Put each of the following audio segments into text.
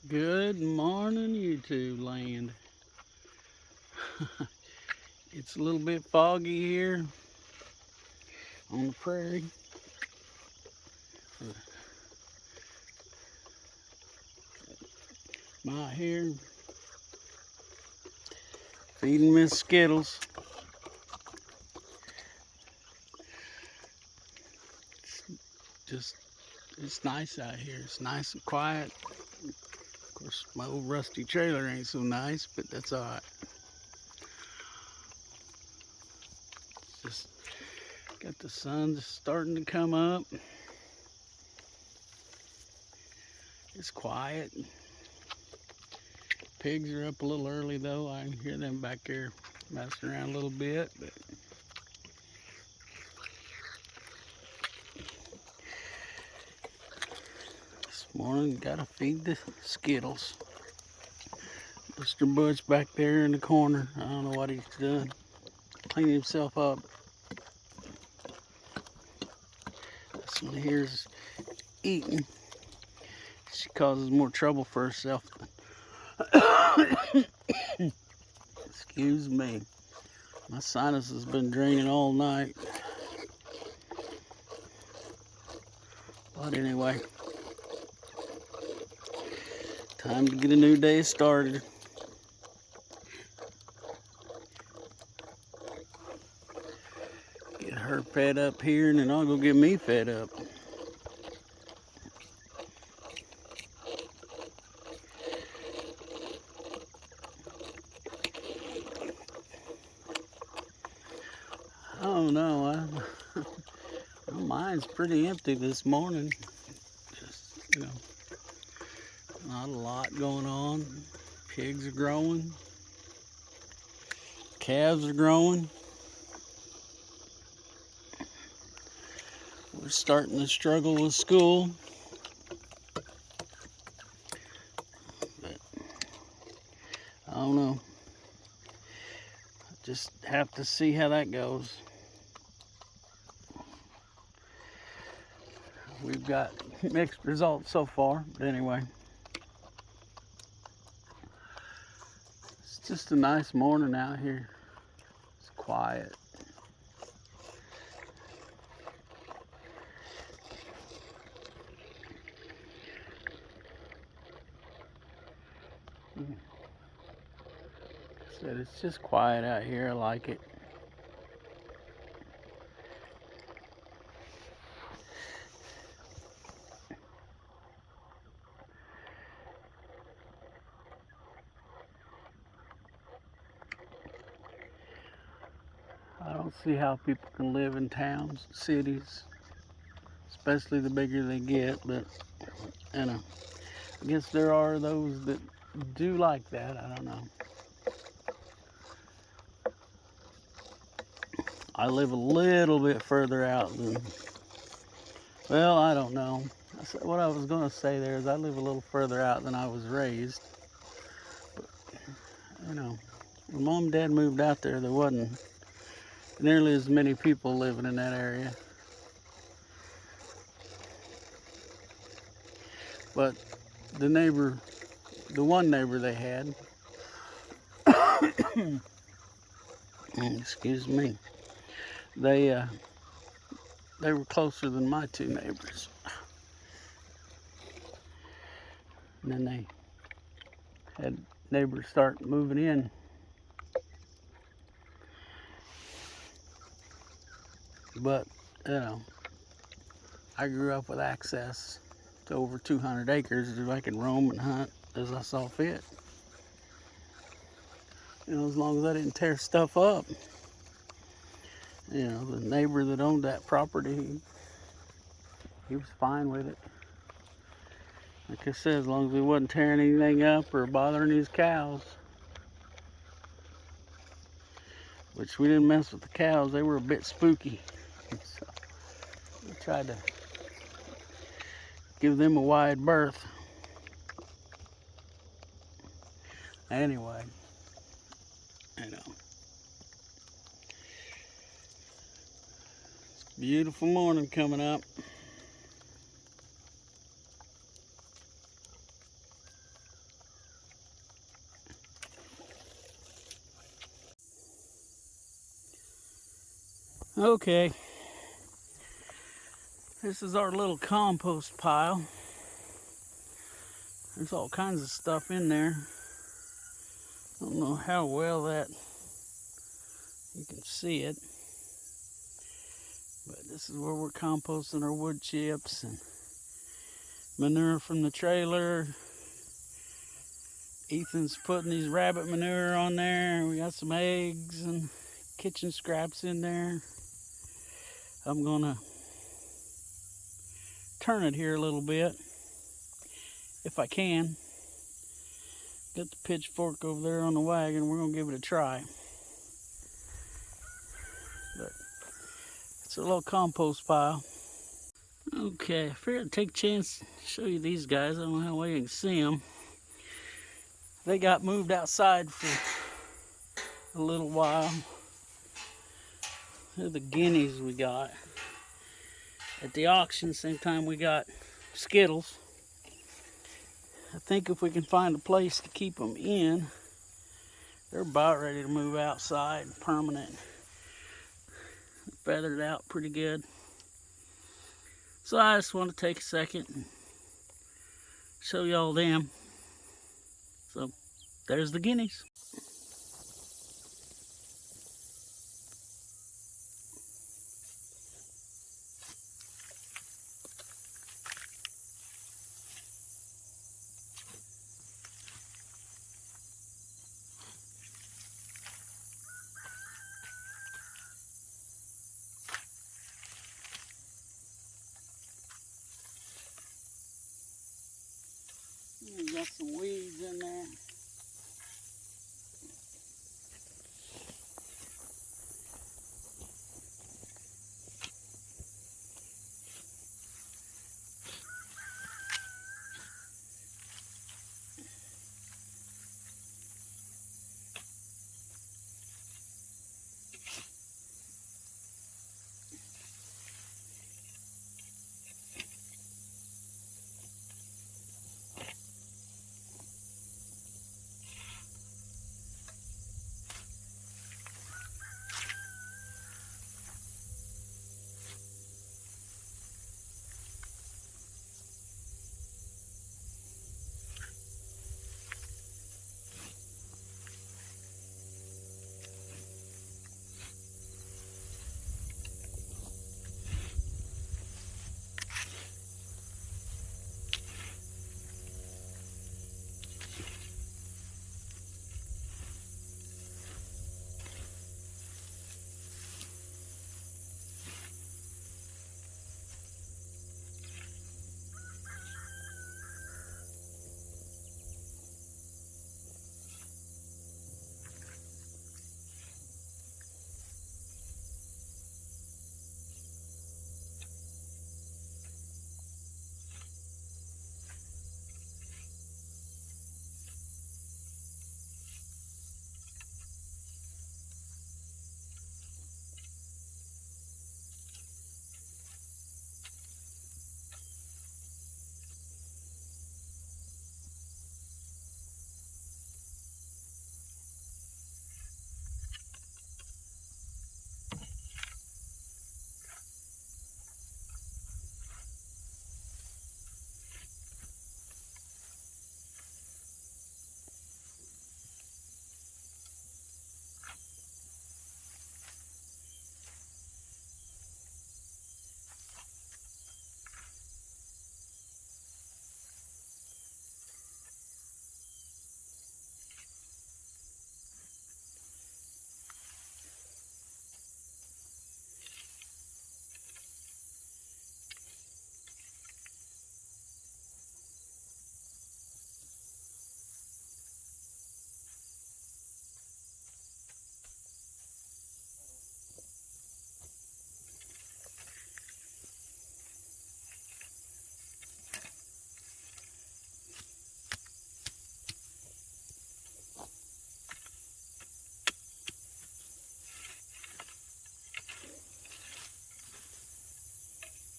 Good morning, YouTube land. It's a little bit foggy here on the prairie. I'm out here feeding Miss Skittles. Just, it's nice out here. It's nice and quiet. Of course, my old rusty trailer ain't so nice, but that's all right. Just got the sun just starting to come up. It's quiet. Pigs are up a little early though. I can hear them back there messing around a little bit, but this morning gotta feed the Skittles. Mr. Butch back there in the corner. I don't know what he's doing. Cleaning himself up. This one here's eating. She causes more trouble for herself. Excuse me. My sinus has been draining all night. But anyway, time to get a new day started. Get her fed up here, and then I'll go get me fed up. I don't know. My mind's pretty empty this morning. Just, not a lot going on. Pigs are growing. Calves are growing. We're starting to struggle with school. But I don't know. Just have to see how that goes. We've got mixed results so far, but anyway. It's just a nice morning out here. It's quiet. Like I said, it's just quiet out here. I like it. I don't see how people can live in towns, cities, especially the bigger they get, but I guess there are those that do like that. I don't know. I live a little bit further out than, well, I don't know. What I was going to say there is I live a little further out than I was raised. But, when mom and dad moved out there, there wasn't nearly as many people living in that area. But the one neighbor they had, excuse me, they were closer than my two neighbors. And then they had neighbors start moving in. But, I grew up with access to over 200 acres so I could roam and hunt as I saw fit. As long as I didn't tear stuff up. The neighbor that owned that property, he was fine with it. Like I said, as long as we wasn't tearing anything up or bothering his cows. Which we didn't mess with the cows, they were a bit spooky. So we tried to give them a wide berth. Anyway, it's a beautiful morning coming up. Okay, this is our little compost pile. There's all kinds of stuff in there. I don't know how well that you can see it, but this is where we're composting our wood chips and manure from the trailer. Ethan's putting these rabbit manure on there. We got some eggs and kitchen scraps in there. I'm gonna turn it here a little bit if I can. Got the pitchfork over there on the wagon. We're gonna give it a try. But it's a little compost pile. Okay, I figured I'd take a chance to show you these guys. I don't know how well you can see them. They got moved outside for a little while. They're the guineas we got. At the auction, same time we got Skittles. I think if we can find a place to keep them in, they're about ready to move outside, permanent. Feathered out pretty good. So I just want to take a second and show y'all them. So there's the guineas. Got some weeds in there.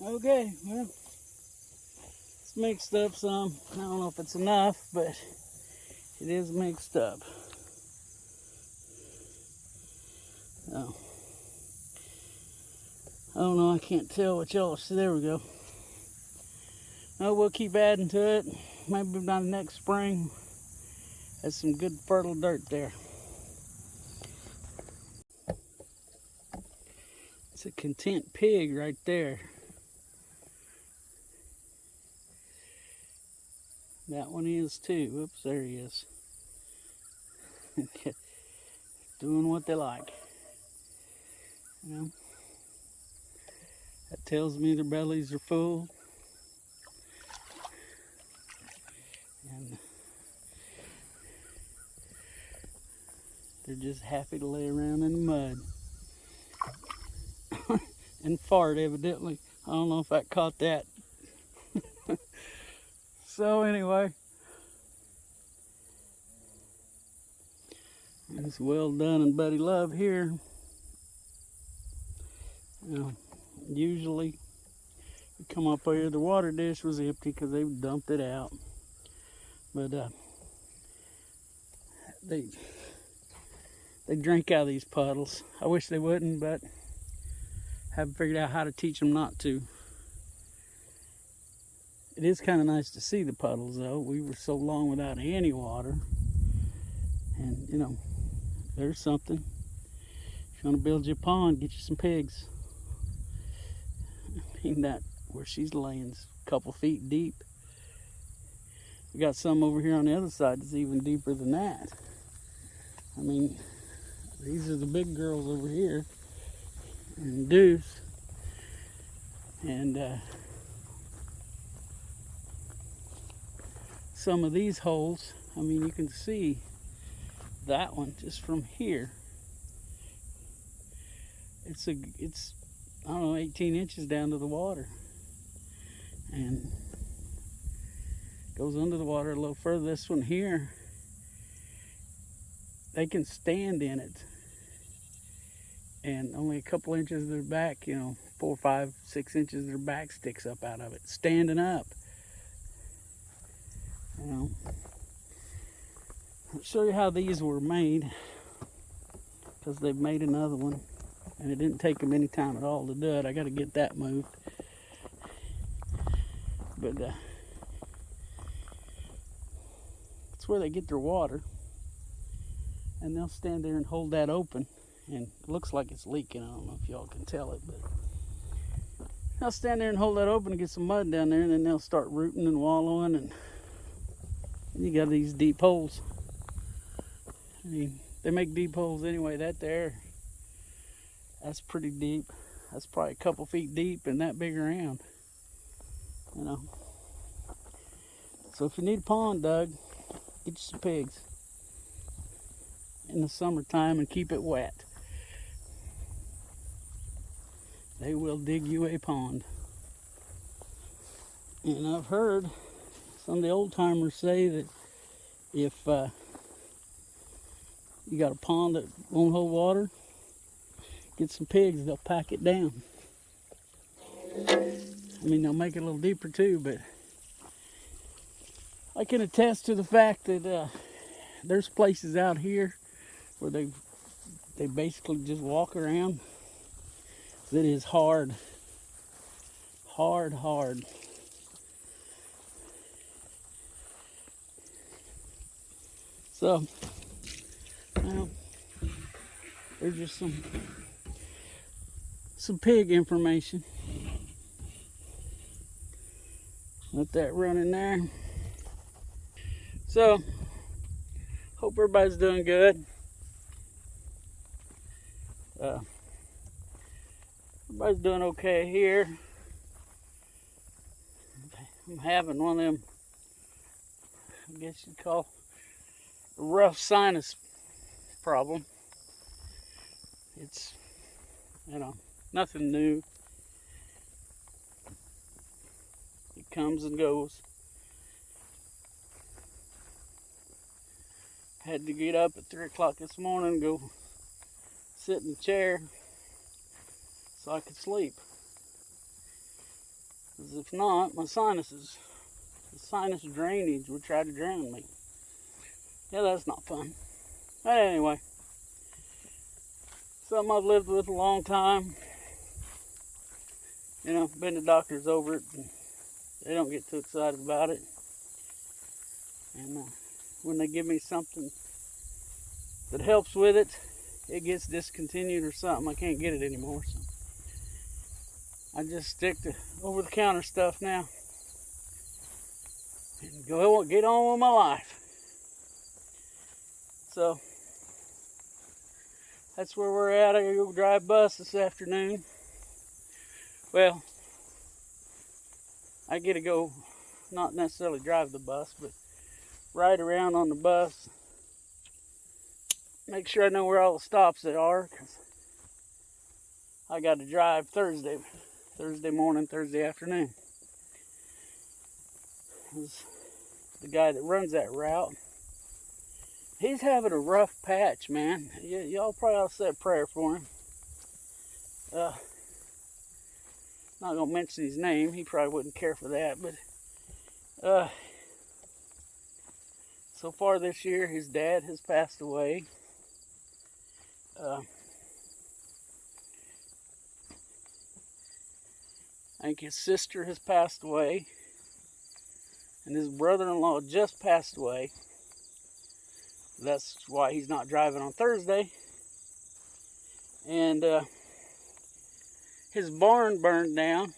Okay, well, it's mixed up some. I don't know if it's enough, but it is mixed up. So, don't know, I can't tell what y'all see. There we go. Oh, we'll keep adding to it. Maybe by next spring. That's some good fertile dirt there. It's a content pig right there. That one is too. Whoops, there he is. Doing what they like. You know, that tells me their bellies are full. And they're just happy to lay around in the mud. And fart, evidently. I don't know if I caught that. So anyway, it's well done and buddy love here. You know, usually we come up here, the water dish was empty because they dumped it out. But they drink out of these puddles. I wish they wouldn't, but haven't figured out how to teach them not to. It is kind of nice to see the puddles though. We were so long without any water. And you know, there's something. If you want to build your pond, get you some pigs. I mean, that where she's laying is a couple feet deep. We got some over here on the other side that's even deeper than that. I mean, these are the big girls over here. And Deuce. And some of these holes, I mean, you can see that one just from here. It's I don't know, 18 inches down to the water. And goes under the water a little further. This one here, they can stand in it. And only a couple inches of their back, you know, 4, 5, 6 inches of their back sticks up out of it, standing up. You know, I'll show you how these were made, because they've made another one, and it didn't take them any time at all to do it. I got to get that moved. But it's where they get their water, and they'll stand there and hold that open, and it looks like it's leaking. I don't know if y'all can tell it, but they'll stand there and hold that open and get some mud down there, and then they'll start rooting and wallowing, and you got these deep holes. I mean, they make deep holes anyway. That there, that's pretty deep. That's probably a couple feet deep and that big around. You know. So if you need a pond dug, get you some pigs in the summertime and keep it wet. They will dig you a pond. And I've heard some of the old timers say that if you got a pond that won't hold water, get some pigs, they'll pack it down. I mean, they'll make it a little deeper too, but I can attest to the fact that there's places out here where they basically just walk around. It is hard. So, well, there's just some pig information. Let that run in there. So, hope everybody's doing good. Everybody's doing okay here. I'm having one of them, I guess you'd call a rough sinus problem. It's, you know, nothing new. It comes and goes. Had to get up at 3 o'clock this morning and go sit in the chair so I could sleep. Because if not, my sinuses, the sinus drainage would try to drown me. Yeah, that's not fun. But anyway, something I've lived with a long time. You know, been to doctors over it, and they don't get too excited about it. And when they give me something that helps with it, it gets discontinued or something. I can't get it anymore, so I just stick to over-the-counter stuff now and get on with my life. So that's where we're at. I gotta go drive bus this afternoon. Well, I get to go, not necessarily drive the bus, but ride around on the bus. Make sure I know where all the stops they are, because I got to drive Thursday morning, Thursday afternoon. The guy that runs that route, he's having a rough patch, man. Y'all probably ought to say a prayer for him. Not gonna mention his name. He probably wouldn't care for that, but so far this year, his dad has passed away. I think his sister has passed away, and his brother-in-law just passed away. That's why he's not driving on Thursday. And his barn burned down,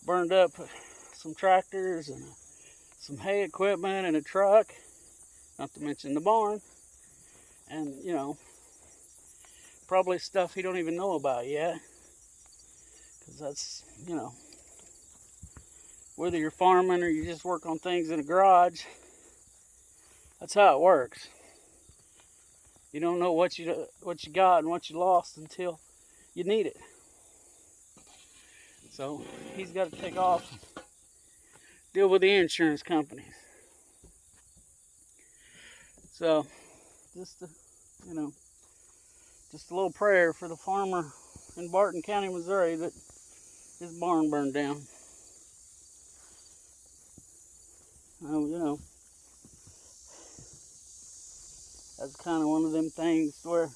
burned up some tractors and some hay equipment and a truck, not to mention the barn, and you know, probably stuff he don't even know about yet, because that's, you know, whether you're farming or you just work on things in a garage, that's how it works. You don't know what you got and what you lost until you need it. So he's got to take off and deal with the insurance companies. So just a little prayer for the farmer in Barton County, Missouri, that his barn burned down. You know, that's kind of one of them things where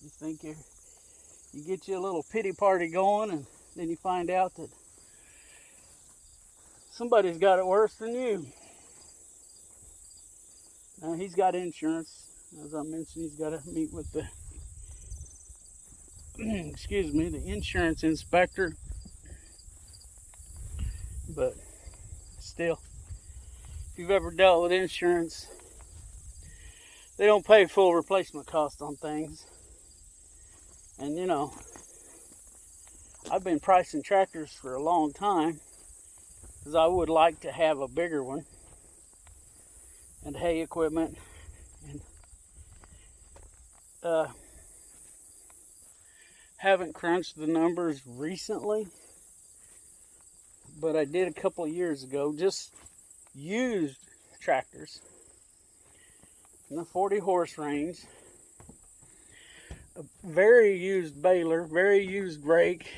you think you get you a little pity party going, and then you find out that somebody's got it worse than you. Now, he's got insurance. As I mentioned, he's got to meet with the the insurance inspector. But still, if you've ever dealt with insurance, they don't pay full replacement cost on things. And you know, I've been pricing tractors for a long time, because I would like to have a bigger one, and hay equipment, and haven't crunched the numbers recently, but I did a couple of years ago, just used tractors in the 40 horse range, a very used baler, very used rake,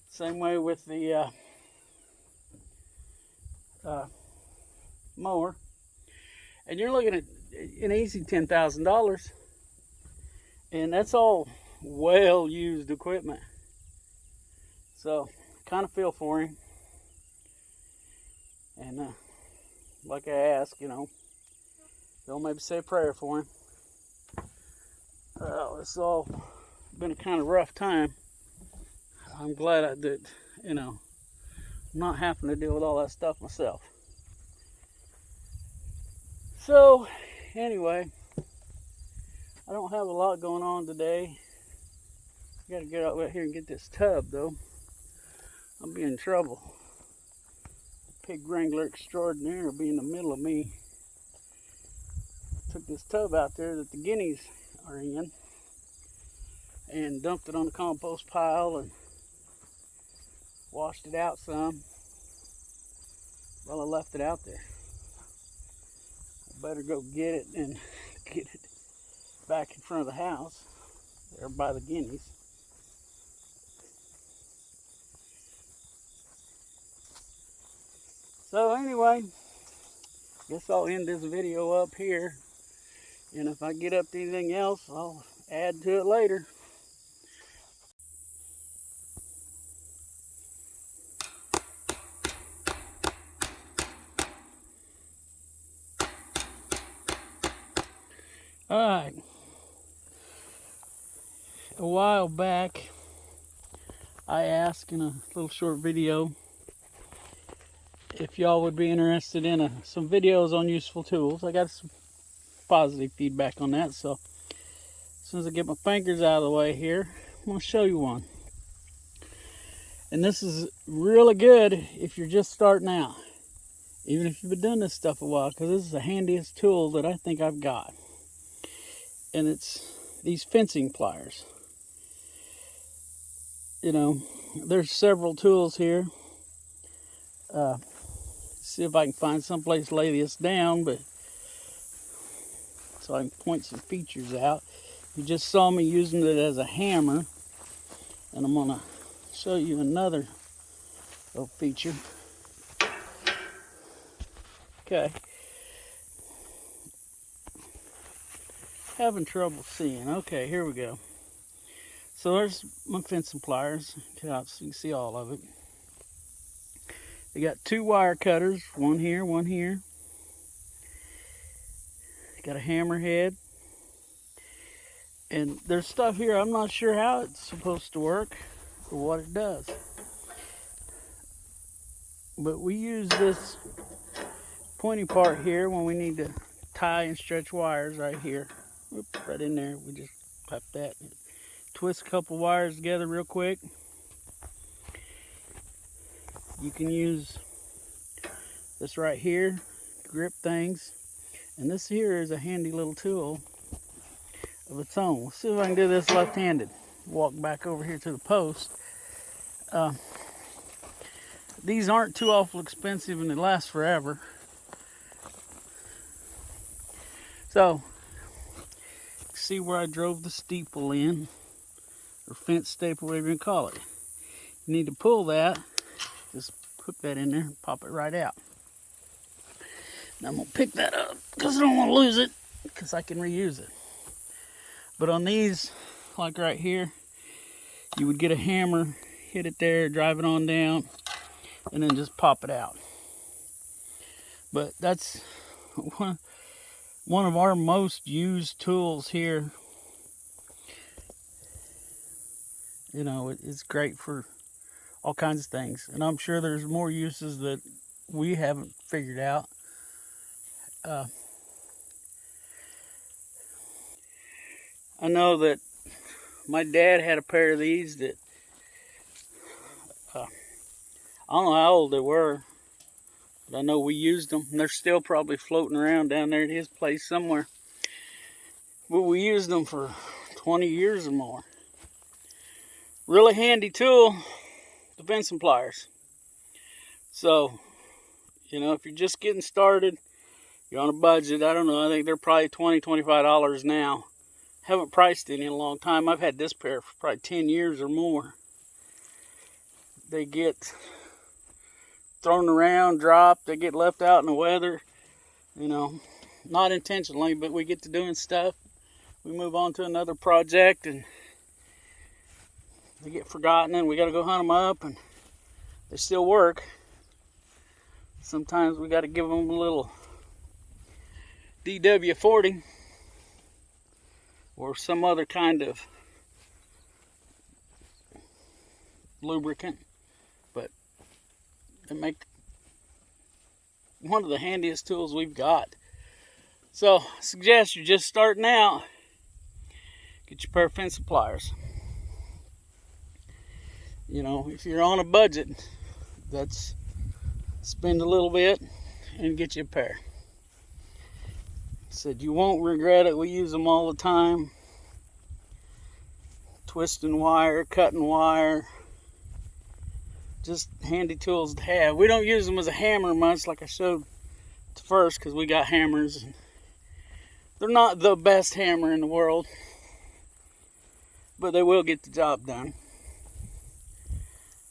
same way with the mower, and you're looking at an easy $10,000, and that's all well used equipment. So kind of feel for him, and like I asked, you know, don't maybe say a prayer for him. It's all been a kind of rough time. I'm glad that, you know, I'm not having to deal with all that stuff myself. So anyway, I don't have a lot going on today. I gotta get out here and get this tub though. I'll be in trouble. Pig wrangler extraordinaire will be in the middle of me. Took this tub out there that the guineas are in and dumped it on the compost pile and washed it out some. Well, I left it out there. I better go get it and get it back in front of the house there by the guineas. So anyway, guess I'll end this video up here, and if I get up to anything else, I'll add to it later. Alright. A while back, I asked in a little short video if y'all would be interested in some videos on useful tools. I got some positive feedback on that, so as soon as I get my fingers out of the way here, I'm going to show you one. And this is really good if you're just starting out, even if you've been doing this stuff a while, because this is the handiest tool that I think I've got. And it's these fencing pliers. You know, there's several tools here. See if I can find someplace to lay this down, but so I can point some features out. You just saw me using it as a hammer, and I'm gonna show you another little feature. Okay. Having trouble seeing. Okay, here we go. So there's my fencing pliers. So you can see all of it. They got two wire cutters, one here, one here. Got a hammerhead. And there's stuff here, I'm not sure how it's supposed to work or what it does. But we use this pointy part here when we need to tie and stretch wires right here. Oops, right in there. We just pop that. Twist a couple wires together real quick. You can use this right here to grip things. And this here is a handy little tool of its own. Let's see if I can do this left-handed. Walk back over here to the post. These aren't too awful expensive and they last forever. So, see where I drove the steeple in, or fence staple, whatever you call it. You need to pull that. Just hook that in there and pop it right out. Now I'm going to pick that up because I don't want to lose it, because I can reuse it. But on these, like right here, you would get a hammer, hit it there, drive it on down, and then just pop it out. But that's one of our most used tools here. You know, it's great for all kinds of things. And I'm sure there's more uses that we haven't figured out. I know that my dad had a pair of these that, I don't know how old they were, but I know we used them. And they're still probably floating around down there at his place somewhere. But we used them for 20 years or more. Really handy tool, the fencing pliers. So, you know, if you're just getting started, you're on a budget, I don't know, I think they're probably $20, $25 now. Haven't priced it in a long time. I've had this pair for probably 10 years or more. They get thrown around, dropped, they get left out in the weather. You know, not intentionally, but we get to doing stuff. We move on to another project and they get forgotten and we got to go hunt them up, and they still work. Sometimes we got to give them a little DW40 or some other kind of lubricant, but they make one of the handiest tools we've got. So I suggest you're just starting out, get your pair of fencing pliers. You know, if you're on a budget, that's spend a little bit and get you a pair. Said you won't regret it. We use them all the time. Twisting wire, cutting wire. Just handy tools to have. We don't use them as a hammer much, like I showed at first, because we got hammers. They're not the best hammer in the world, but they will get the job done.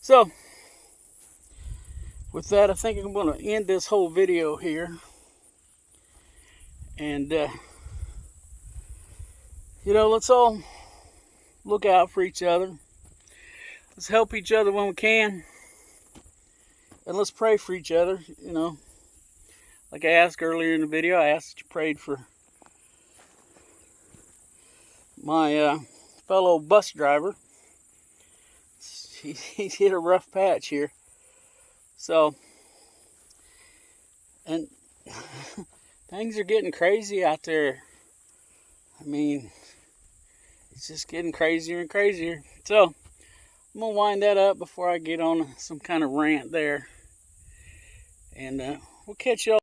So, with that, I think I'm going to end this whole video here. And, you know, let's all look out for each other. Let's help each other when we can. And let's pray for each other, you know. Like I asked earlier in the video, I asked that you prayed for my fellow bus driver. He's hit a rough patch here. So, and things are getting crazy out there. I mean, it's just getting crazier and crazier. So, I'm going to wind that up before I get on some kind of rant there. And we'll catch y'all.